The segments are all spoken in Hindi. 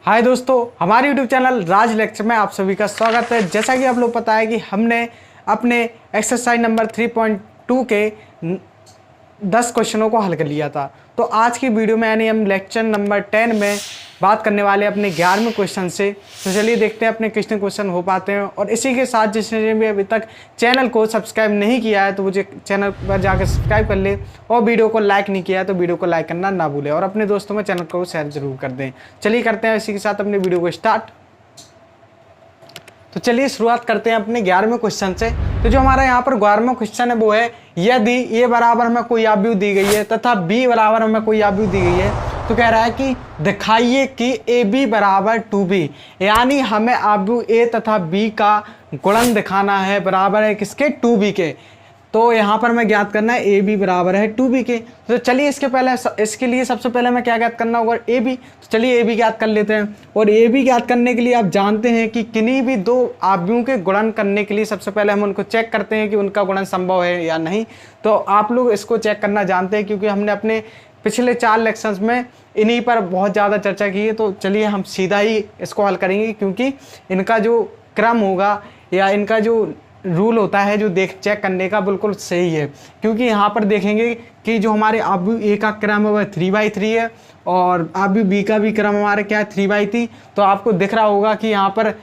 हाय दोस्तों, हमारे YouTube चैनल राज लेक्चर में आप सभी का स्वागत है। जैसा कि आप लोग पता है कि हमने अपने एक्सरसाइज नंबर 3.2 के 10 क्वेश्चनों को हल कर लिया था। तो आज की वीडियो में यानी हम लेक्चर नंबर 10 में बात करने वाले अपने 11वें क्वेश्चन से। तो चलिए देखते हैं अपने कितने क्वेश्चन हो पाते हैं। और इसी के साथ जिसने भी अभी तक चैनल को सब्सक्राइब नहीं किया है तो मुझे चैनल पर जाकर सब्सक्राइब कर ले, और वीडियो को लाइक नहीं किया है तो वीडियो को लाइक करना ना भूलें, और अपने दोस्तों में चैनल को शेयर जरूर कर दें। चलिए करते हैं इसी के साथ अपनी वीडियो को स्टार्ट। तो चलिए शुरुआत करते हैं अपने 11वें क्वेश्चन से। तो जो हमारा यहाँ पर 11वां क्वेश्चन है वो है, यदि ए बराबर हमें कोई आव्यूह दी गई है तथा बी बराबर हमें कोई आव्यूह दी गई है, तो कह रहा है कि दिखाइए कि ए बी बराबर 2b, यानी हमें आव्यूह ए तथा बी का गुणन दिखाना है बराबर है किसके, 2b के। तो यहाँ पर हमें ज्ञात करना है ए बी बराबर है 2b के। तो चलिए इसके लिए सबसे पहले हमें क्या ज्ञात करना होगा, ए बी। तो चलिए ए बी ज्ञात कर लेते हैं। और ए बी ज्ञात करने के लिए आप जानते हैं कि किन्हीं भी दो आव्यूहों के गुणन करने के लिए सबसे पहले हम उनको चेक करते हैं कि उनका गुणन संभव है या नहीं। तो आप लोग इसको चेक करना जानते हैं क्योंकि हमने अपने पिछले 4 लेक्शंस में इन्हीं पर बहुत ज़्यादा चर्चा की है। तो चलिए हम सीधा ही इसको हल करेंगे क्योंकि इनका जो क्रम होगा या इनका जो रूल होता है जो चेक करने का बिल्कुल सही है। क्योंकि यहाँ पर देखेंगे कि जो हमारे आव्यूह ए का क्रम है वह 3/3 है और आव्यूह बी का भी क्रम हमारा क्या है 3/3। तो आपको दिख रहा होगा कि यहाँ पर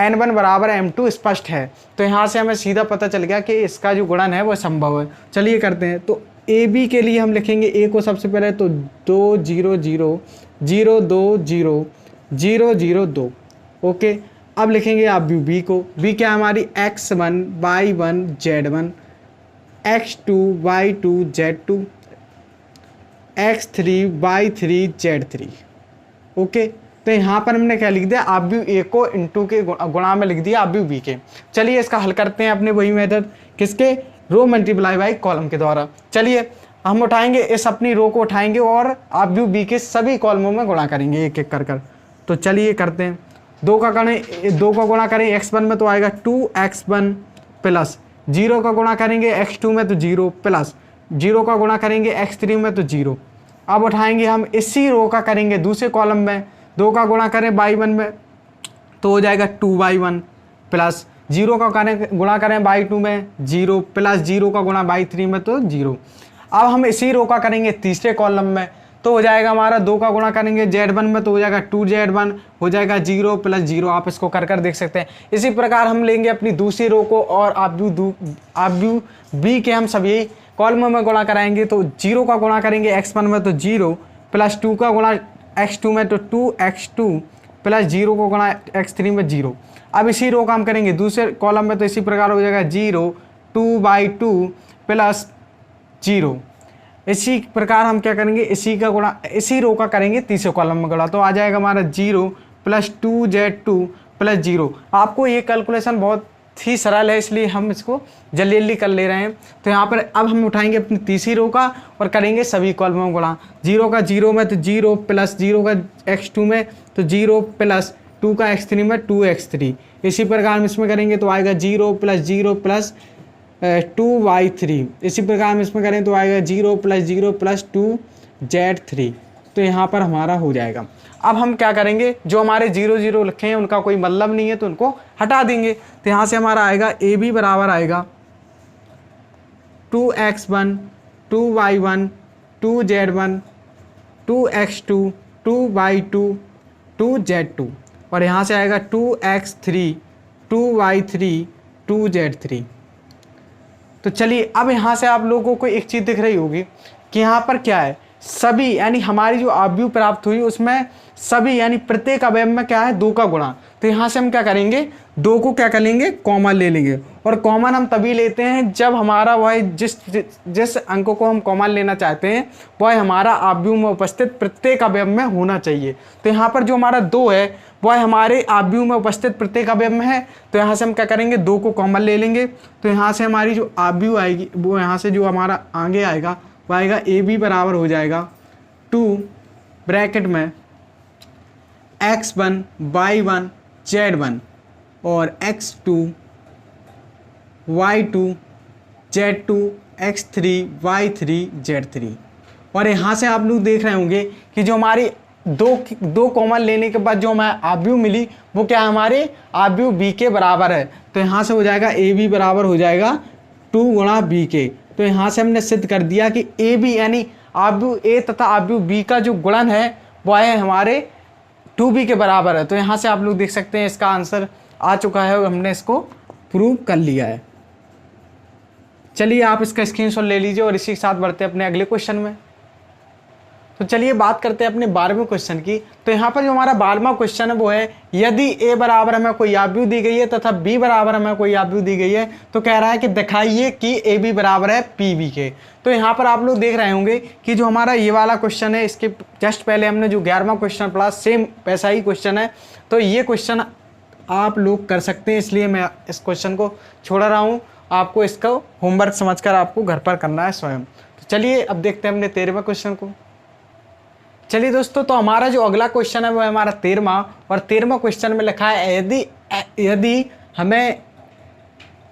n1 बराबर m2 स्पष्ट है। तो यहाँ से हमें सीधा पता चल गया कि इसका जो गुणन है वह संभव है। चलिए करते हैं। तो ए बी के लिए हम लिखेंगे ए को सबसे पहले तो 2 0 0 0 2 0 0 0 2। ओके, अब लिखेंगे आव्यूह बी को। बी क्या है हमारी x1 y1 z1 x2 y2 z2 x3 y3 z3। Okay, तो यहाँ पर हमने क्या लिख दिया, आव्यूह ए को इनटू के गुणा में लिख दिया आव्यूह बी के। चलिए इसका हल करते हैं अपने वही मेथड किसके, रो मल्टीप्लाई बाई कॉलम के द्वारा। चलिए हम उठाएंगे इस अपनी रो को उठाएंगे और आव्यूह बी के सभी कॉलमों में गुणा करेंगे एक एक कर। तो चलिए करते हैं। 2 का गुणा करें x1 में तो आएगा 2x1 प्लस 0 का गुणा करेंगे x2 में तो 0 प्लस 0 का गुणा करेंगे x3 में तो 0। अब उठाएंगे हम इसी रो का करेंगे दूसरे कॉलम में, 2 का गुणा करें y1 में तो हो जाएगा 2y1 प्लस 0 का गुणा करें y2 में 0 प्लस 0 का गुणा y3 में तो 0। अब हम इसी रो का करेंगे तीसरे कॉलम में तो हो जाएगा हमारा 2 का गुणा करेंगे z1 में तो हो जाएगा 2z1 हो जाएगा 0 प्लस 0। आप इसको कर देख सकते हैं। इसी प्रकार हम लेंगे अपनी दूसरी रो को और आव्यूह बी के हम सभी कॉलमों में गुणा कराएंगे। तो 0 का गुणा करेंगे x1 में तो 0 प्लस 2 का गुणा x2 में तो 2x2 प्लस 0 का गुणा x3 में 0। अब इसी रो का हम करेंगे दूसरे कॉलम में तो इसी प्रकार हो जाएगा 0 2/2 प्लस 0। इसी प्रकार हम क्या करेंगे, इसी का गुणा इसी रो का करेंगे तीसरे कॉलम में गुणा तो आ जाएगा हमारा 0 प्लस 2z2 प्लस 0। आपको ये कैलकुलेशन बहुत ही सरल है इसलिए हम इसको जल्दी कर ले रहे हैं। तो यहाँ पर अब हम उठाएंगे अपनी तीसरी रो का और करेंगे सभी कॉलमों में गुणा। 0 का 0 में तो 0 प्लस 0 का x2 में तो 0 प्लस 2 का x3 में 2x3। इसी प्रकार हम इसमें करेंगे तो आएगा 0 प्लस 0 प्लस 2y3। इसी प्रकार हम इसमें करें तो आएगा 0 प्लस 0 प्लस 2z3। तो यहाँ पर हमारा हो जाएगा। अब हम क्या करेंगे, जो हमारे 0 0 लिखे हैं उनका कोई मतलब नहीं है तो उनको हटा देंगे। तो यहाँ से हमारा आएगा ए बी बराबर आएगा 2x1 2y1 2z1 2x2 2y2 2z2 और यहाँ से आएगा 2x3 2y3 2z3। तो चलिए अब यहाँ से आप लोगों को एक चीज़ दिख रही होगी कि यहाँ पर क्या है, सभी यानी हमारी जो आव्यूह प्राप्त हुई उसमें सभी यानी प्रत्येक अवयव में क्या है 2 का गुणा। तो यहाँ से हम क्या करेंगे, 2 को क्या करेंगे कॉमन ले लेंगे। और कॉमन हम तभी लेते हैं जब हमारा वह जिस अंक को हम कॉमन लेना चाहते हैं वह हमारा आव्यूह में उपस्थित प्रत्येक अवयव में होना चाहिए। तो यहाँ पर जो हमारा 2 है वह हमारे आव्यूह में उपस्थित प्रत्येक अवयव में है। तो यहाँ से हम क्या करेंगे 2 को कॉमन ले लेंगे। तो यहाँ से हमारी जो आव्यूह आएगी वो यहाँ से जो हमारा आगे आएगा वो आएगा ए बी बराबर हो जाएगा 2 ब्रैकेट में x1 y1 z1 और x2 y2 z2 x3 y3 z3। और यहाँ से आप लोग देख रहे होंगे कि जो हमारी दो कॉमन लेने के बाद जो हमें आव्यूह मिली वो क्या है, हमारे आव्यूह बी के बराबर है। तो यहाँ से हो जाएगा ए बी बराबर हो जाएगा 2 गुणा बी के। तो यहाँ से हमने सिद्ध कर दिया कि ए बी यानी आव्यूह ए तथा आव्यूह बी का जो गुणन है वो है हमारे 2b के बराबर है। तो यहाँ से आप लोग देख सकते हैं इसका आंसर आ चुका है और हमने इसको प्रूव कर लिया है। चलिए आप इसका स्क्रीनशॉट ले लीजिए और इसी के साथ बढ़ते हैं अपने अगले क्वेश्चन में। तो चलिए बात करते हैं अपने 12वें क्वेश्चन की। तो यहाँ पर जो हमारा 12वां क्वेश्चन है वो है, यदि a बराबर हमें कोई आव्यूह दी गई है तथा b बराबर हमें कोई आव्यूह दी गई है तो कह रहा है कि दिखाइए कि ab बराबर है pb के। तो यहाँ पर आप लोग देख रहे होंगे कि जो हमारा ये वाला क्वेश्चन है इसके जस्ट पहले हमने जो 11वां क्वेश्चन पढ़ा सेम वैसा ही क्वेश्चन है। तो ये क्वेश्चन आप लोग कर सकते हैं, इसलिए मैं इस क्वेश्चन को छोड़ रहा हूँ। आपको इसका होमवर्क समझकर आपको घर पर करना है स्वयं। तो चलिए अब देखते हैं अपने 13वें क्वेश्चन को। चलिए दोस्तों, तो हमारा जो अगला क्वेश्चन है वो है हमारा 13वां, और 13वां क्वेश्चन में लिखा है यदि हमें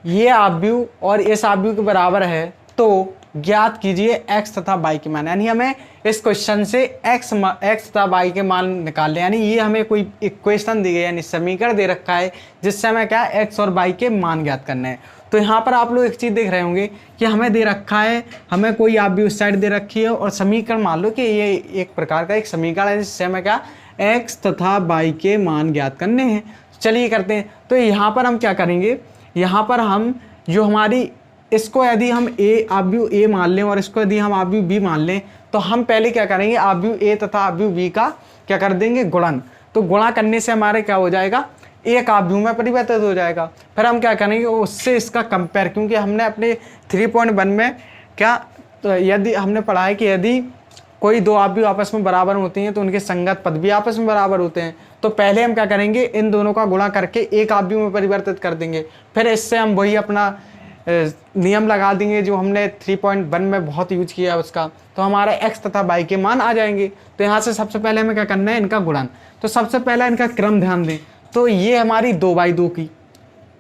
ये आव्यूह और इस आव्यूह के बराबर है तो ज्ञात कीजिए x तथा y के मान। यानी हमें इस क्वेश्चन से x तथा y के मान निकालने, यानी ये हमें कोई इक्वेशन दी गई यानी समीकरण दे रखा है जिससे हमें क्या x और y के मान ज्ञात करने हैं। तो यहाँ पर आप लोग एक चीज़ देख रहे होंगे कि हमें दे रखा है, हमें कोई आव्यूह उस साइड दे रखी है और समीकरण मान लो कि ये एक प्रकार का एक समीकरण है जिससे हमें क्या x तथा y के मान ज्ञात करने हैं। चलिए करते हैं। तो यहाँ पर हम क्या करेंगे, यहाँ पर हम जो हमारी इसको यदि हम आव्यूह a मान लें और इसको यदि हम आव्यूह b मान लें तो हम पहले क्या करेंगे, आव्यूह a तथा आव्यूह b का क्या कर देंगे, गुणन। तो गुणा करने से हमारे क्या हो जाएगा, एक आव्यूह में परिवर्तित हो जाएगा। फिर हम क्या करेंगे, उससे इसका कंपेयर, क्योंकि हमने अपने 3.1 में क्या तो यदि हमने पढ़ा है कि यदि कोई दो आव्यूह आपस में बराबर होती हैं तो उनके संगत पद भी आपस में बराबर होते हैं। तो पहले हम क्या करेंगे, इन दोनों का गुणा करके एक आव्यूह में परिवर्तित कर देंगे। फिर इससे हम वही अपना नियम लगा देंगे जो हमने 3.1 में बहुत यूज किया उसका, तो हमारा x तथा y के मान आ जाएंगे। तो यहाँ से सबसे पहले हमें क्या करना है, इनका गुणन। तो सबसे पहले इनका क्रम ध्यान दें। तो ये हमारी 2/2 की,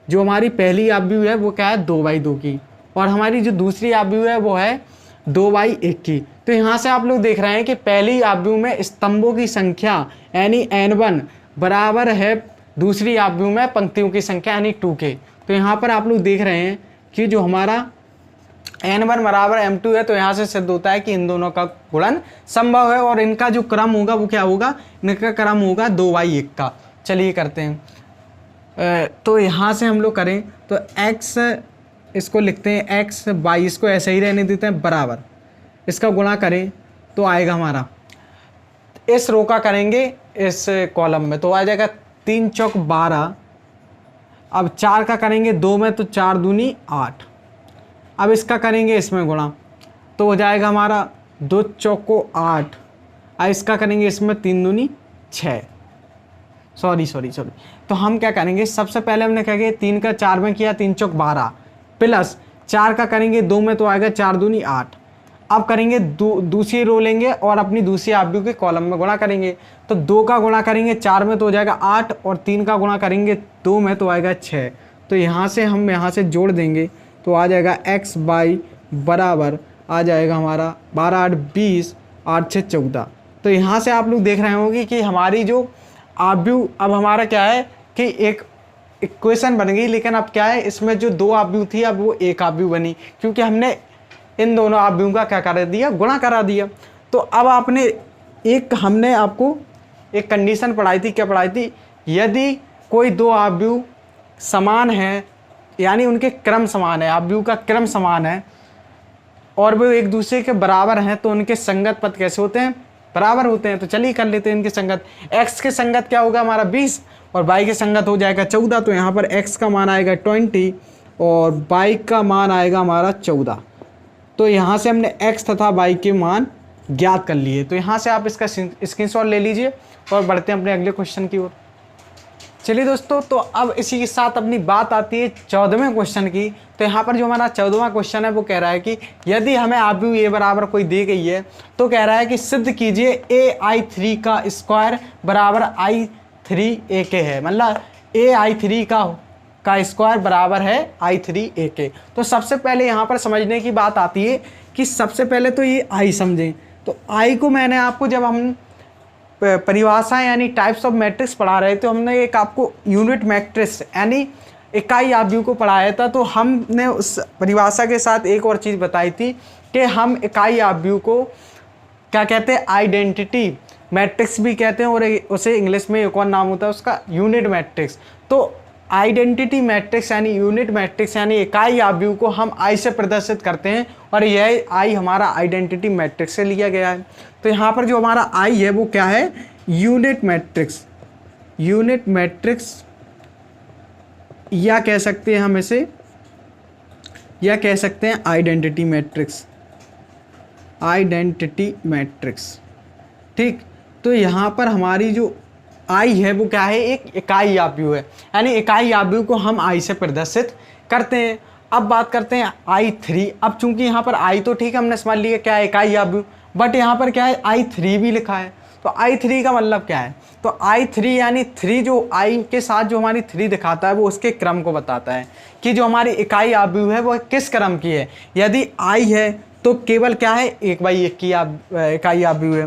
जो हमारी पहली आव्यूह है वो क्या है 2/2 की, और हमारी जो दूसरी आव्यूह है वो है 2/1 की। तो यहाँ से आप लोग देख रहे हैं कि पहली आव्यूह में स्तंभों की संख्या यानी n1 बराबर है दूसरी आव्यूह में पंक्तियों की संख्या यानी 2 के। तो यहाँ पर आप लोग देख रहे हैं कि जो हमारा n1 बराबर m2 है, तो यहाँ से सिद्ध होता है कि इन दोनों का गुणन संभव है और इनका जो क्रम होगा वो क्या होगा, इनका क्रम होगा 2/1 का। चलिए करते हैं। तो यहाँ से हम लोग करें तो x इसको लिखते हैं x, y इसको ऐसे ही रहने देते हैं बराबर, इसका गुणा करें तो आएगा हमारा, इस रो का करेंगे इस कॉलम में तो आ जाएगा 3 चौक 12। अब 4 का करेंगे 2 में तो 4 दूनी 8। अब इसका करेंगे इसमें गुणा तो हो जाएगा हमारा 2 चौको 8। अब इसका करेंगे इसमें 3 दूनी 6। सॉरी। तो हम क्या करेंगे, सबसे पहले हमने क्या किया 3 का 4 में किया 3 चौक 12 प्लस 4 का करेंगे 2 में तो आएगा 4 दूनी 8। अब करेंगे दूसरी रो लेंगे और अपनी दूसरी आव्यूह के कॉलम में गुणा करेंगे। तो 2 का गुणा करेंगे 4 में तो हो जाएगा 8 और 3 का गुणा करेंगे 2 में तो आएगा 6। तो यहाँ से हम यहाँ से जोड़ देंगे तो आ जाएगा x y बराबर आ जाएगा हमारा 12 8 20 8 6 14। तो यहाँ से आप लोग देख रहे होंगे कि हमारी जो आव्यूह अब हमारा क्या है कि एक इक्वेशन बन गई, लेकिन अब क्या है इसमें जो 2 आव्यूह थी अब वो एक आव्यूह बनी, क्योंकि हमने इन दोनों आव्यूहों का क्या करा दिया, गुणा करा दिया। तो अब हमने आपको एक कंडीशन पढ़ाई थी, क्या पढ़ाई थी, यदि कोई 2 आव्यूह समान है यानी उनके क्रम समान है, आव्यूह का क्रम समान है और वो एक दूसरे के बराबर हैं तो उनके संगत पद कैसे होते हैं, बराबर होते हैं। तो चलिए कर लेते हैं इनके संगत। x के संगत क्या होगा हमारा 20 और y के संगत हो जाएगा 14। तो यहाँ पर x का मान आएगा 20 और y का मान आएगा हमारा 14। तो यहाँ से हमने x तथा y के मान ज्ञात कर लिए। तो यहाँ से आप इसका स्क्रीनशॉट ले लीजिए और बढ़ते हैं अपने अगले क्वेश्चन की ओर। चलिए दोस्तों, तो अब इसी के साथ अपनी बात आती है 14वें क्वेश्चन की। तो यहाँ पर जो हमारा 14वां क्वेश्चन है वो कह रहा है कि यदि हमें आव्यूह a बराबर कोई दी गई है तो कह रहा है कि सिद्ध कीजिए ai3 का स्क्वायर बराबर i3ak है, मतलब ai3 का स्क्वायर बराबर है i3ak। तो सबसे पहले यहाँ पर समझने की बात आती है कि सबसे पहले तो ये i समझें। तो i को मैंने आपको जब हम परिभाषा यानी टाइप्स ऑफ मैट्रिक्स पढ़ा रहे थे, हमने एक आपको यूनिट मैट्रिक्स यानी इकाई आव्यूह को पढ़ाया था। तो हमने उस परिभाषा के साथ एक और चीज़ बताई थी कि हम इकाई आव्यूह को क्या कहते हैं, आइडेंटिटी मैट्रिक्स भी कहते हैं, और उसे इंग्लिश में एक और नाम होता है उसका यूनिट मैट्रिक्स। तो आइडेंटिटी मैट्रिक्स यानी यूनिट मैट्रिक्स यानी इकाई आव्यूह को हम आई से प्रदर्शित करते हैं, और यह आई हमारा आइडेंटिटी मैट्रिक्स से लिया गया है। तो यहाँ पर जो हमारा आई है वो क्या है, यूनिट मैट्रिक्स, यूनिट मैट्रिक्स या कह सकते हैं हम इसे, या कह सकते हैं आइडेंटिटी मैट्रिक्स, आइडेंटिटी मैट्रिक्स। ठीक, तो यहाँ पर हमारी जो आई है वो क्या है, एक इकाई आव्यूह है, यानी इकाई आव्यूह को हम आई से प्रदर्शित करते हैं। अब बात करते हैं I3। अब चूंकि यहाँ पर आई तो ठीक है हमने समझ लिया क्या है, इकाई आव्यूह, बट यहाँ पर क्या है I3 भी लिखा है। तो I3 का मतलब क्या है, तो I3 यानी 3 जो आई के साथ जो हमारी 3 दिखाता है वो उसके क्रम को बताता है कि जो हमारी इकाई आव्यूह है वो किस क्रम की है। यदि आई है तो केवल क्या है, 1/1 की इकाई आव्यूह है।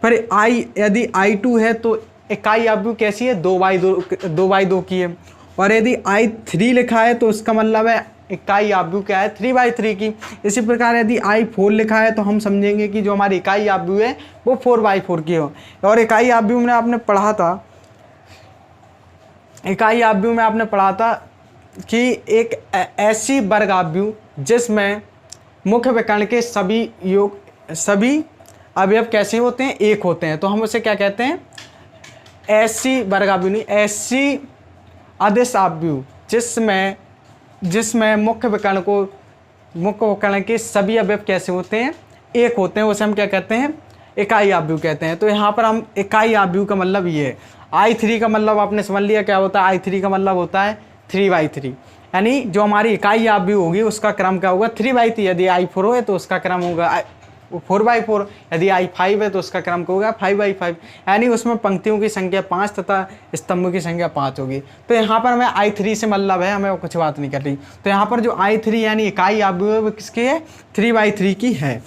पर आई यदि I2 है तो इकाई आव्यूह कैसी है, 2/2 की है। और यदि I3 लिखा है तो उसका मतलब है इकाई आव्यूह क्या है, 3/3 की। इसी प्रकार यदि I4 लिखा है तो हम समझेंगे कि जो हमारी इकाई आव्यूह है वो 4/4 की हो। और इकाई आव्यूह में आपने पढ़ा था, इकाई आव्यूह में आपने पढ़ा था कि एक ऐसी वर्ग आव्यूह जिसमें मुख्य विकर्ण के सभी अवयव कैसे होते हैं, एक होते हैं, तो हम उसे क्या कहते हैं, ऐसी वर्ग आव्यूह नहीं, ऐसी अदिश आव्यूह जिसमें मुख्य विकर्ण के सभी अवयव कैसे होते हैं, एक होते हैं, उसे हम क्या कहते हैं, इकाई आव्यूह कहते हैं। तो यहाँ पर हम इकाई आव्यूह का मतलब ये है। I3 का मतलब आपने समझ लिया क्या होता है, I3 का मतलब होता है 3/3, यानी जो हमारी इकाई आव्यूह होगी उसका क्रम क्या होगा, 3/3। यदि I4 है तो उसका क्रम होगा 4/4, यदि I5 है तो उसका क्रम होगा 5/5, यानी उसमें पंक्तियों की संख्या 5 तथा स्तंभों की संख्या 5 होगी। तो यहाँ पर हमें I3 से मतलब है, हमें कुछ बात नहीं कर रही। तो यहाँ पर जो I3 यानी इकाई आव्यूह है वो किसकी है, 3/3 की है।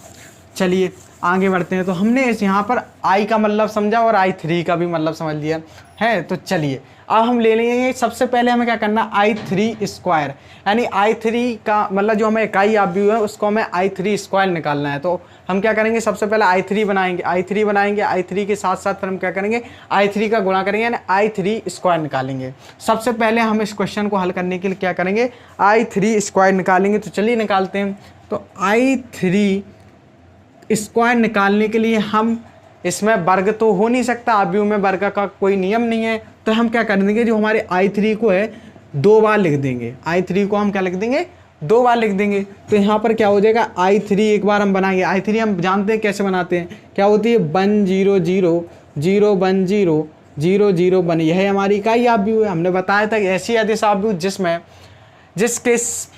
चलिए आगे बढ़ते हैं। तो हमने इस यहाँ पर I का मतलब समझा और I3 का भी मतलब समझ लिया है। तो चलिए अब हम ले लेंगे, सबसे पहले हमें क्या करना, I3², यानी I3 का मतलब जो हमें इकाई आव्यूह है उसको हमें I3² निकालना है। तो हम क्या करेंगे, सबसे पहले I3 बनाएंगे, I3 के साथ साथ फिर हम क्या करेंगे, I3 का गुणा करेंगे यानी I3² निकालेंगे। सबसे पहले हम इस क्वेश्चन को हल करने के लिए क्या करेंगे, I3² निकालेंगे। तो चलिए निकालते हैं। तो I3² निकालने के लिए हम, इसमें वर्ग तो हो नहीं सकता, आव्यूह में वर्ग का कोई नियम नहीं है, तो हम क्या कर देंगे, जो हमारे I3 को है 2 बार लिख देंगे, I3 को हम क्या लिख देंगे, 2 बार लिख देंगे। तो यहाँ पर क्या हो जाएगा, I3 एक बार हम बनाएंगे, I3 हम जानते हैं कैसे बनाते हैं, क्या होती है 1 0 0 0 1 0 0 0 1, यह हमारी इकाई आव्यूह है। हमने बताया था कि ऐसी अदिश आव्यूह जिसके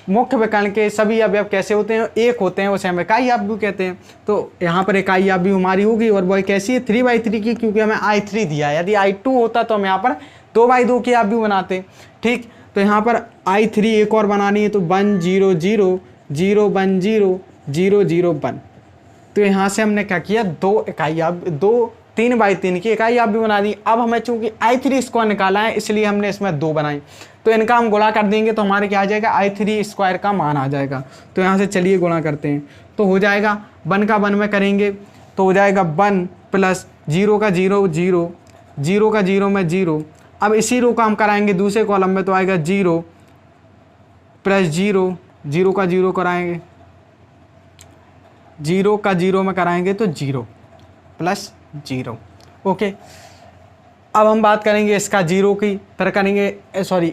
मुख्य विकर्ण के सभी अवयव कैसे होते हैं, एक होते हैं, उसे हम इकाई आव्यूह कहते हैं। तो यहाँ पर इकाई आव्यूह हमारी होगी और वह कैसी है, 3/3 की, क्योंकि हमें I3 दिया है। यदि I2 होता तो हम यहाँ पर 2/2 की आव्यूह बनाते। ठीक, तो यहाँ पर I3 एक और बनानी है, तो 1 0 0 0 1 0 0 0 1। तो यहाँ से हमने क्या किया, 3/3 की इकाई आव्यूह बना दी। अब हमें चूंकि I3² निकाला है इसलिए हमने इसमें 2 बनाई, तो इनका हम गुणा कर देंगे तो हमारे क्या आ जाएगा, I3² का मान आ जाएगा। तो यहाँ से चलिए गुणा करते हैं, तो हो जाएगा 1 का 1 में करेंगे तो हो जाएगा 1 प्लस 0 का 0 0 0 का 0 में 0। अब इसी रो का हम कराएंगे दूसरे कॉलम में, तो आएगा 0 प्लस 0 0 का 0 कराएंगे, 0 का 0 में कराएंगे तो 0 प्लस 0। ओके, अब हम बात करेंगे इसका 0 की, फिर करेंगे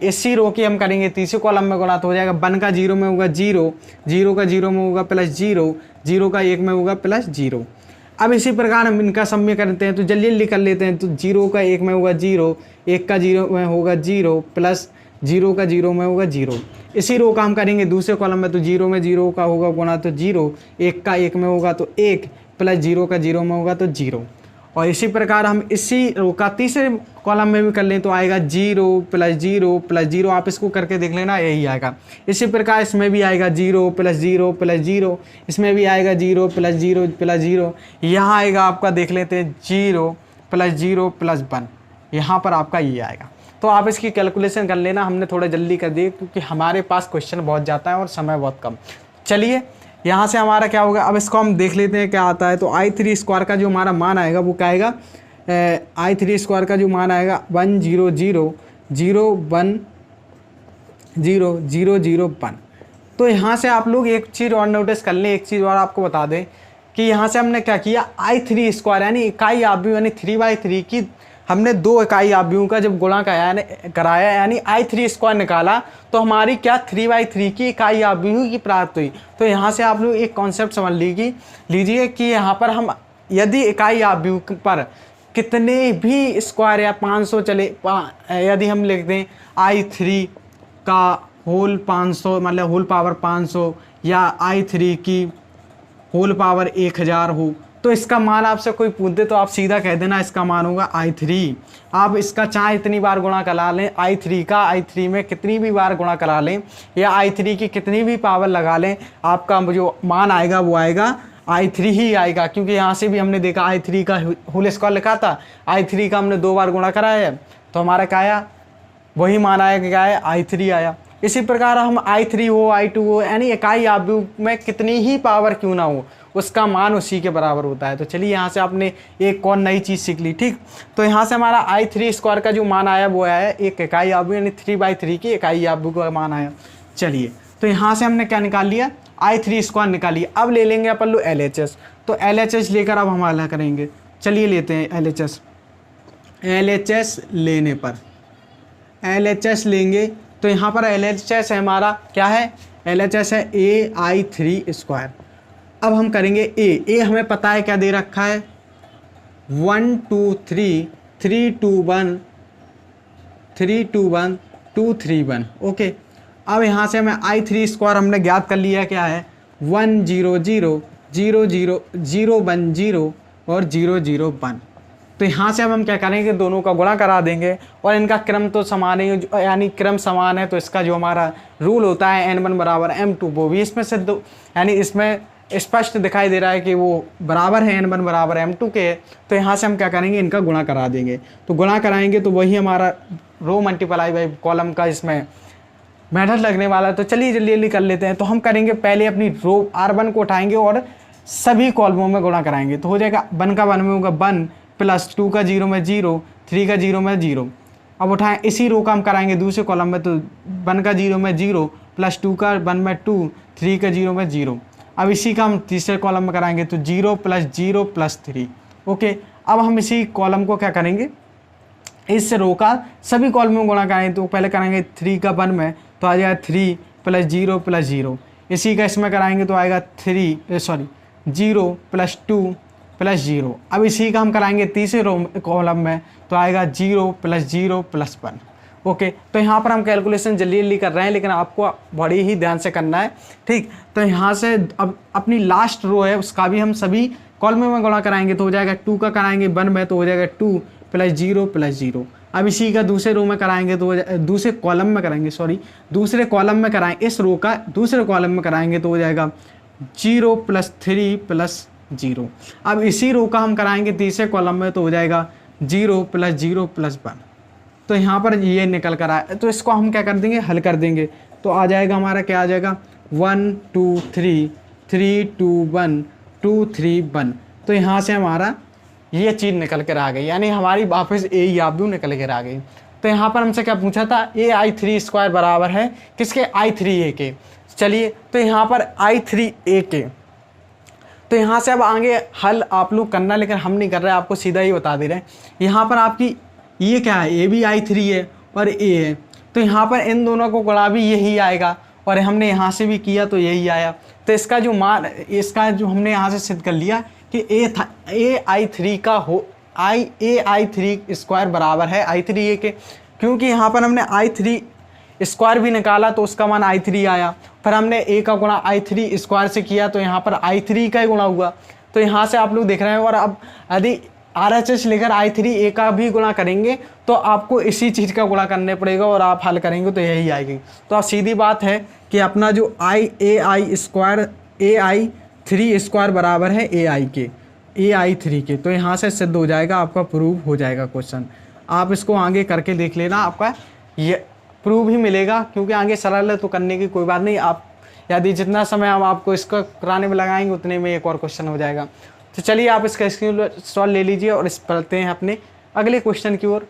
इसी रो की हम करेंगे तीसरे कॉलम में गुणा, तो हो जाएगा 1 का 0 में होगा 0 0 का 0 में होगा प्लस 0 0 का 1 में होगा प्लस 0। अब इसी प्रकार हम इनका सम्य करते हैं, तो जल्दी जल्दी कर लेते हैं। तो 0 का 1 में होगा 0, 1 का 0 में होगा 0 प्लस 0 का 0 में होगा 0। इसी रो का हम करेंगे दूसरे कॉलम में, तो 0 में 0 का होगा गुणा तो 0, 1 का 1 में होगा तो 1 प्लस 0 का 0 में होगा तो 0। और इसी प्रकार हम इसी रो का तीसरे कॉलम में भी कर लें तो आएगा 0 प्लस 0 प्लस 0। आप इसको करके देख लेना, यही आएगा। इसी प्रकार इसमें भी आएगा 0 प्लस 0 प्लस 0, इसमें भी आएगा 0 प्लस 0 प्लस 0। यहाँ आएगा आपका, देख लेते हैं 0 प्लस 0 प्लस 1, यहाँ पर आपका ये आएगा। तो आप इसकी कैलकुलेशन कर लेना, हमने थोड़ा जल्दी कर दिए क्योंकि हमारे पास क्वेश्चन बहुत जाता है और समय बहुत कम। चलिए यहाँ से हमारा क्या होगा, अब इसको हम देख लेते हैं क्या आता है। तो i3 स्क्वायर का जो हमारा मान आएगा वो क्या आएगा, i3 स्क्वायर का जो मान आएगा 100,0,1। तो यहाँ से आप लोग एक चीज़ और नोटिस कर लें, एक चीज़ और आपको बता दें कि यहाँ से हमने क्या किया, i3 स्क्वायर यानी इकाई आव्यूह यानी 3/3 की हमने 2 इकाई आव्यूहों का जब गुणा कराया यानी i3 स्क्वायर निकाला तो हमारी क्या 3/3 की इकाई आव्यूह की प्राप्त हुई। तो यहाँ से आप लोग एक कॉन्सेप्ट समझ लीजिए कि यहाँ पर हम यदि इकाई आव्यूह पर कितने भी स्क्वायर या 500 चले, यदि हम लिख दें i3 का होल 500 मतलब होल पावर 500 या i3 की होल पावर 1000 हो, तो इसका मान आपसे कोई पूछ दे तो आप सीधा कह देना इसका मान होगा i3। आप इसका चाहे इतनी बार गुणा करा लें, i3 में कितनी भी बार गुणा करा लें या i3 की कितनी भी पावर लगा लें, आपका जो मान आएगा वो आएगा i3 ही आएगा। क्योंकि यहाँ से भी हमने देखा i3 का होल स्क्वायर लिखा था, i3 का हमने 2 बार गुणा कराया है तो हमारा क्या आया, वही मान आएगा, क्या है i3 आया। इसी प्रकार हम i3 हो i2 हो यानी इकाई आव्यूह में कितनी ही पावर क्यों ना हो उसका मान उसी के बराबर होता है। तो चलिए यहाँ से आपने एक और नई चीज़ सीख ली, ठीक। तो यहाँ से हमारा i3 स्क्वायर का जो मान आया वो आया एक इकाई आव्यूह यानी 3/3 की इकाई आव्यूह का मान आया। चलिए तो यहाँ से हमने क्या निकाल लिया, i3 स्क्वायर निकाल लिया। अब ले लेंगे अपन लोग LHS। तो LHS लेकर अब हम हल करेंगे। चलिए लेते हैं LHS लेने पर LHS लेंगे तो यहाँ पर LHS है हमारा क्या है, LHS है ai3 स्क्वायर। अब हम करेंगे ए हमें पता है क्या दे रखा है 1 2 3 3 2 1 3 2 1 2 3 1। ओके, अब यहाँ से हमें i3 स्क्वायर हमने ज्ञात कर लिया क्या है 1 0 0 0 0 0 1 0 और 0 0 1। तो यहाँ से अब हम क्या करेंगे, दोनों का गुणा करा देंगे और इनका क्रम तो समान है यानी क्रम समान है। तो इसका जो हमारा रूल होता है n1 बराबर m2 वो भी इसमें सिद्ध यानी इसमें स्पष्ट दिखाई दे रहा है कि वो बराबर है n1 बराबर m2 के। तो यहाँ से हम क्या करेंगे, इनका गुणा करा देंगे। तो गुणा कराएंगे तो वही हमारा रो मल्टीप्लाई बाई कॉलम का इसमें मेथड लगने वाला है। तो चलिए जल्दी जल्दी कर लेते हैं। तो हम करेंगे पहले अपनी रो r1 को उठाएंगे और सभी कॉलमों में गुणा कराएंगे। तो हो जाएगा 1 का 1 में होगा 1 प्लस 2 का 0 में 0 3 का 0 में 0। अब उठाएं इसी रो का हम कराएंगे दूसरे कॉलम में। तो 1 का 0 में 0 प्लस 2 का 1 में 2 3 का 0 में 0। अब इसी का हम तीसरे कॉलम में कराएंगे तो 0 प्लस 0 प्लस 3। ओके, अब हम इसी कॉलम को क्या करेंगे, इस रो का सभी कॉलम में गुणा कराएंगे। तो पहले कराएंगे 3 का 1 में तो आ जाएगा 3 प्लस 0 प्लस 0। इसी का इसमें कराएंगे तो आएगा 0 प्लस 2 प्लस 0। अब इसी का हम कराएंगे तीसरे रो कॉलम में तो आएगा 0 प्लस 0 प्लस 1। ओके, तो यहाँ पर हम कैलकुलेशन जल्दी जल्दी कर रहे हैं लेकिन आपको बड़ी ही ध्यान से करना है, ठीक। तो यहाँ से अब अपनी लास्ट रो है उसका भी हम सभी कॉलम में गुणा कराएंगे। तो हो जाएगा 2 का कराएंगे 1 में तो हो जाएगा 2 प्लस 0 प्लस 0। अब इसी का दूसरे रो में कराएंगे तो दूसरे कॉलम में कराएंगे दूसरे कॉलम में कराएंगे, इस रो का दूसरे कॉलम में कराएंगे तो हो जाएगा 0 प्लस 3 प्लस 0। अब इसी रो का हम कराएंगे तीसरे कॉलम में तो हो जाएगा 0 प्लस 0 प्लस 1। तो यहाँ पर ये निकल कर आए तो इसको हम क्या कर देंगे, हल कर देंगे। तो आ जाएगा हमारा क्या आ जाएगा 1 2 3 3 2 1 2 3 1। तो यहाँ से हमारा ये चीज़ निकल कर आ गई यानी हमारी वापस ए आव्यूह निकल कर आ गई। तो यहाँ पर हमसे क्या पूछा था, ai3 स्क्वायर बराबर है किसके, i3a के। चलिए तो यहाँ पर i3a के, तो यहाँ से अब आगे हल आप लोग करना लेकिन हम नहीं कर रहे, आपको सीधा ही बता दे रहे हैं। यहाँ पर आपकी ये क्या है, ए भी i3 है और ए है। तो यहाँ पर इन दोनों को गुणा भी यही आएगा और हमने यहाँ से भी किया तो यही आया। तो इसका जो मान, इसका जो हमने यहाँ से सिद्ध कर लिया कि ai3 का ai3 स्क्वायर बराबर है i3a के। क्योंकि यहाँ पर हमने i3 स्क्वायर भी निकाला तो उसका मान i3 आया, फिर हमने a का गुणा i3 स्क्वायर से किया तो यहाँ पर i3 का ही गुणा हुआ। तो यहाँ से आप लोग देख रहे हैं। और अब यदि RHS लेकर i3a का भी गुणा करेंगे तो आपको इसी चीज़ का गुणा करने पड़ेगा और आप हल करेंगे तो यही आएगी। तो अब सीधी बात है कि अपना जो ai3 स्क्वायर बराबर है ai के। AI3 के, तो यहाँ से सिद्ध हो जाएगा, आपका प्रूव हो जाएगा क्वेश्चन। आप इसको आगे करके देख लेना, आपका ये प्रूव ही मिलेगा, क्योंकि आगे सरल है तो करने की कोई बात नहीं। आप यदि जितना समय हम आपको इसको कराने में लगाएंगे उतने में एक और क्वेश्चन हो जाएगा। तो चलिए आप इसका स्क्रीनशॉट ले लीजिए और इस पढ़ते हैं अपने अगले क्वेश्चन की ओर।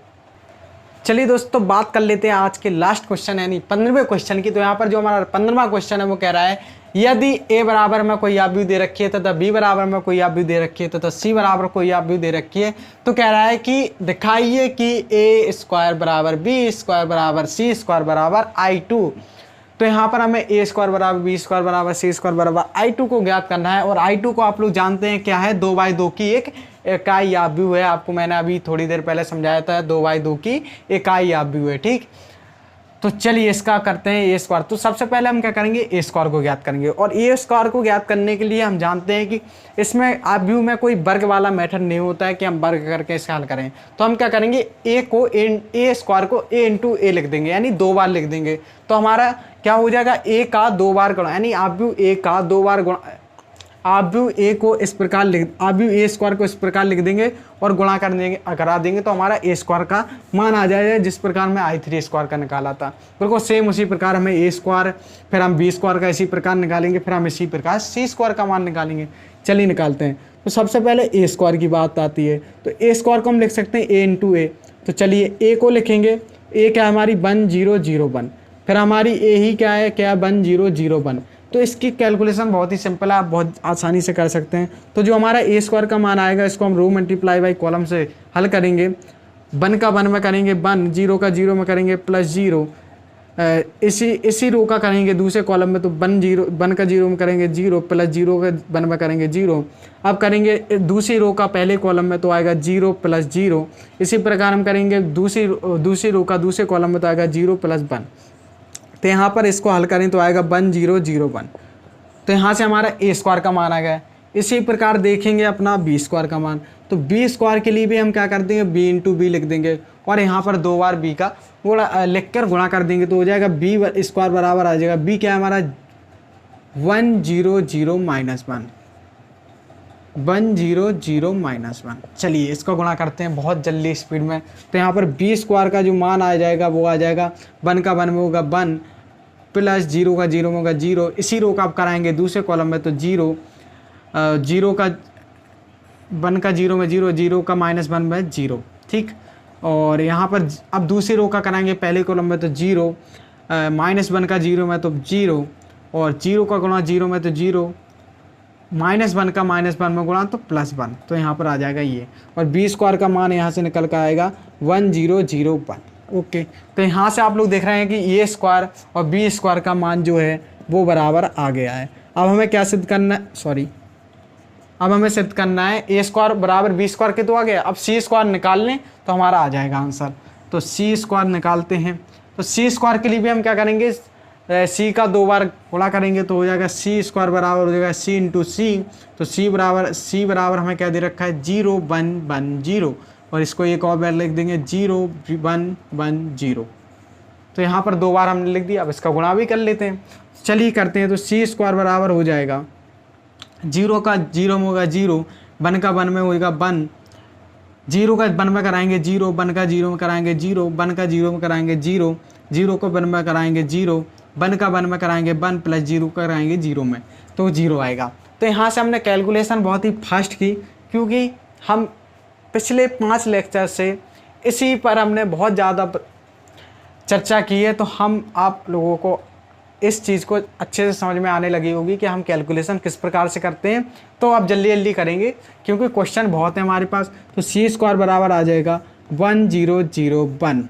चलिए दोस्तों बात कर लेते हैं आज के लास्ट क्वेश्चन यानी 15वें क्वेश्चन की। तो यहाँ पर जो हमारा 15वां क्वेश्चन है वो कह रहा है, यदि a बराबर में कोई आव्यूह दे रखी है तथा b बराबर में कोई आव्यूह दे रखी है तथा c बराबर कोई आव्यूह दे रखी है, तो कह रहा है कि दिखाइए कि a स्क्वायर बराबर b स्क्वायर बराबर c स्क्वायर बराबर i2। तो यहाँ पर हमें a स्क्वायर बराबर b स्क्वायर बराबर c स्क्वायर बराबर i2 को ज्ञात करना है। और i2 को आप लोग जानते हैं क्या है, 2/2 की एक इकाई आव्यूह है। आपको मैंने अभी थोड़ी देर पहले समझाया था, 2/2 की इकाई आव्यूह है, ठीक। तो चलिए इसका करते हैं ए स्क्वायर। तो सबसे पहले हम क्या करेंगे, ए स्क्वायर को ज्ञात करेंगे। और ए स्क्वायर को ज्ञात करने के लिए हम जानते हैं कि इसमें आव्यूह में कोई वर्ग वाला मेथड नहीं होता है कि हम वर्ग करके इसे हल करें। तो हम क्या करेंगे, ए स्क्वायर को a इंटू ए लिख देंगे, यानी 2 बार लिख देंगे। तो हमारा क्या हो जाएगा, a का 2 बार गुणा, यानी आव्यूह a का 2 बार गुणा, आव्यूह a को इस प्रकार लिख, आव्यूह a स्क्वायर को इस प्रकार लिख देंगे और गुणा कर देंगे, करा देंगे, तो हमारा a स्क्वायर का मान आ जाएगा, जिस प्रकार में i3 स्क्वायर का निकाला था। बिल्कुल सेम उसी प्रकार हमें a स्क्वायर, फिर हम b स्क्वायर का इसी प्रकार निकालेंगे, फिर हम इसी प्रकार c स्क्वायर का मान निकालेंगे। चलिए निकालते हैं। तो सबसे पहले a स्क्वायर की बात आती है, तो a स्क्वायर को हम लिख सकते हैं a इंटू ए। तो चलिए a को लिखेंगे, a क्या है हमारी 1 0 0 1, फिर हमारी a ही क्या है, क्या 1 0 0 1। तो इसकी कैलकुलेशन बहुत ही सिंपल है, आप बहुत आसानी से कर सकते हैं। तो जो हमारा ए स्क्वायर का मान आएगा, इसको हम रो मल्टीप्लाई बाई कॉलम से हल करेंगे। 1 का 1 में करेंगे 1, 0 का 0 में करेंगे प्लस 0, इसी रो का करेंगे दूसरे कॉलम में, तो 1 का 0 में करेंगे 0, प्लस 0 का 1 में करेंगे 0। अब करेंगे दूसरी रो का पहले कॉलम में, तो आएगा 0 प्लस 0। इसी प्रकार हम करेंगे दूसरी रो का दूसरे कॉलम में, तो आएगा 0 प्लस 1। तो यहाँ पर इसको हल करें तो आएगा 1 0 0 1। तो यहाँ से हमारा ए स्क्वायर का मान आ गया। इसी प्रकार देखेंगे अपना बी स्क्वायर का मान, तो बी स्क्वायर के लिए भी हम क्या कर देंगे, बी इंटू बी लिख देंगे और यहाँ पर 2 बार बी का गुणा लिख कर गुणा कर देंगे, तो हो जाएगा बी स्क्वायर बराबर आ जाएगा, बी क्या है हमारा 1 0 0 -1, 1 0 0 -1। चलिए इसको गुणा करते हैं बहुत जल्दी स्पीड में। तो यहाँ पर बी स्क्वायर का जो मान आ जाएगा वो आ जाएगा 1 का 1 में होगा 1, प्लस 0 का 0 में होगा 0। इसी रो का आप कराएंगे दूसरे कॉलम में, तो 0 का 1 का 0 में 0, 0 का -1 में 0, ठीक। और यहाँ पर अब दूसरी रो का कराएंगे पहले कॉलम में, तो 0, -1 का 0 में तो 0, और 0 का गुणा 0 में तो 0, -1 का -1 में गुणा तो +1। तो यहाँ पर आ जाएगा ये, और बी स्क्वायर का मान यहाँ से निकल कर आएगा 1 0 0 1। ओके, तो यहाँ से आप लोग देख रहे हैं कि ए स्क्वायर और बी स्क्वायर का मान जो है वो बराबर आ गया है। अब हमें क्या सिद्ध करना है, अब हमें सिद्ध करना है ए स्क्वायर बराबर बी स्क्वायर के, तो आ गया। अब सी स्क्वायर निकाल लें तो हमारा आ जाएगा आंसर। तो सी स्क्वायर निकालते हैं। तो सी स्क्वायर के लिए भी हम क्या करेंगे, सी का 2 बार गुणा करेंगे, तो हो जाएगा सी स्क्वायर बराबर हो जाएगा सी इंटू सी। तो सी बराबर हमें क्या दे रखा है, 0 1 1 0, और इसको एक और बार लिख देंगे 0 1 1 0। तो यहाँ पर 2 बार हमने लिख दिया। अब इसका गुणा भी कर लेते हैं, चलिए करते हैं। तो सी स्क्वायर बराबर हो जाएगा 0 का 0 में होगा 0, 1 का 1 में होगा 1, 0 का 1 में कराएंगे 0, 1 का 0 में कराएंगे 0, 1 का 0 में कराएंगे 0, 0 को 1 में कराएंगे 0, 1 का 1 में कराएंगे 1, प्लस 0 कराएंगे 0 में, तो 0 आएगा। तो यहाँ से हमने कैलकुलेशन बहुत ही फास्ट की, क्योंकि हम पिछले 5 लेक्चर से इसी पर हमने बहुत ज़्यादा चर्चा की है। तो हम आप लोगों को इस चीज़ को अच्छे से समझ में आने लगी होगी कि हम कैलकुलेशन किस प्रकार से करते हैं। तो आप जल्दी जल्दी करेंगे, क्योंकि क्वेश्चन बहुत है हमारे पास। तो सी स्क्वायर बराबर आ जाएगा 1 0 0 1।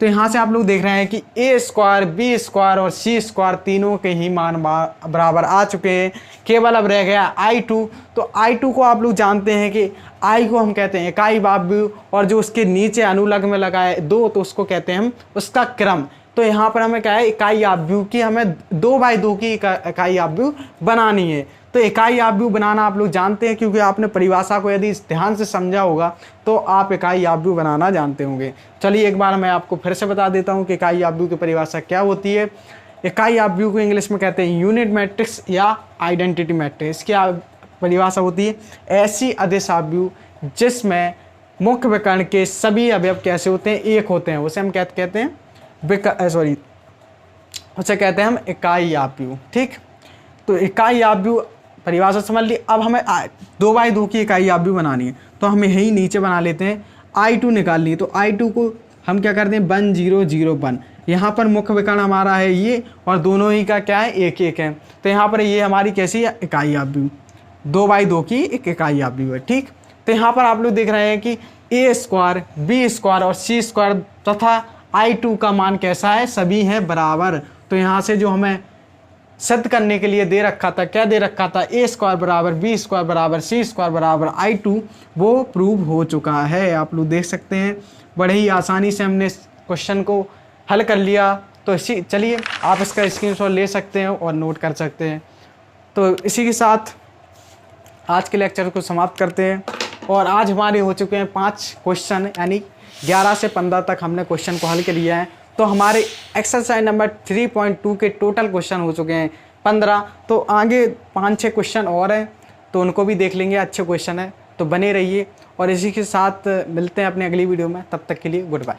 तो यहाँ से आप लोग देख रहे हैं कि ए स्क्वायर, बी स्क्वायर और सी स्क्वायर तीनों के ही मान बराबर आ चुके हैं। केवल अब रह गया I2। तो I2 को आप लोग जानते हैं कि I को हम कहते हैं इकाई आव्यूह, और जो उसके नीचे अनुलग में लगा है 2, तो उसको कहते हैं हम उसका क्रम। तो यहाँ पर हमें क्या है, इकाई आव्यूह की हमें 2/2 की इकाई आव्यूह बनानी है। तो इकाई आव्यूह बनाना आप लोग जानते हैं, क्योंकि आपने परिभाषा को यदि ध्यान से समझा होगा तो आप इकाई आव्यूह बनाना जानते होंगे। चलिए एक बार मैं आपको फिर से बता देता हूँ कि इकाई आव्यूह की परिभाषा क्या होती है। इकाई आव्यूह को इंग्लिश में कहते हैं यूनिट मैट्रिक्स या आइडेंटिटी मैट्रिक्स। इसकी परिभाषा होती है, ऐसी अदिश आव्यूह जिसमें मुख्य विकर्ण के सभी अवयव कैसे होते हैं, एक होते हैं, उसे हम क्या कहते हैं, उसे कहते हैं हम इकाई आव्यूह। ठीक, तो इकाई आव्यूह परिभाषा समझ ली। अब हमें 2x2 की इकाई आव्यूह बनानी है, तो हमें यही नीचे बना लेते हैं, I2 निकालनी है। तो I2 को हम क्या करते हैं 1 0 0 1, यहाँ पर मुख्य विकर्ण हमारा है ये, और दोनों ही का क्या है 1 1 है। तो यहाँ पर ये हमारी कैसी है इकाई आव्यूह, 2x2 की एक इकाई आव्यूह है। ठीक, तो यहाँ पर आप लोग देख रहे हैं कि a² b² और c² तथा I2 का मान कैसा है, सभी हैं बराबर। तो यहाँ से जो हमें सिद्ध करने के लिए दे रखा था, क्या दे रखा था, a² बराबर b² बराबर c² बराबर I2, वो प्रूव हो चुका है। आप लोग देख सकते हैं बड़े ही आसानी से हमने क्वेश्चन को हल कर लिया। तो इसी चलिए आप इसका स्क्रीनशॉट ले सकते हैं और नोट कर सकते हैं। तो इसी के साथ आज के लेक्चर को समाप्त करते हैं। और आज हमारे हो चुके हैं 5 क्वेश्चन, यानी 11 से 15 तक हमने क्वेश्चन को हल कर लिया है। तो हमारे एक्सरसाइज नंबर 3.2 के टोटल क्वेश्चन हो चुके हैं 15। तो आगे 5-6 क्वेश्चन और हैं, तो उनको भी देख लेंगे, अच्छे क्वेश्चन है। तो बने रहिए और इसी के साथ मिलते हैं अपने अगली वीडियो में। तब तक के लिए गुड बाय।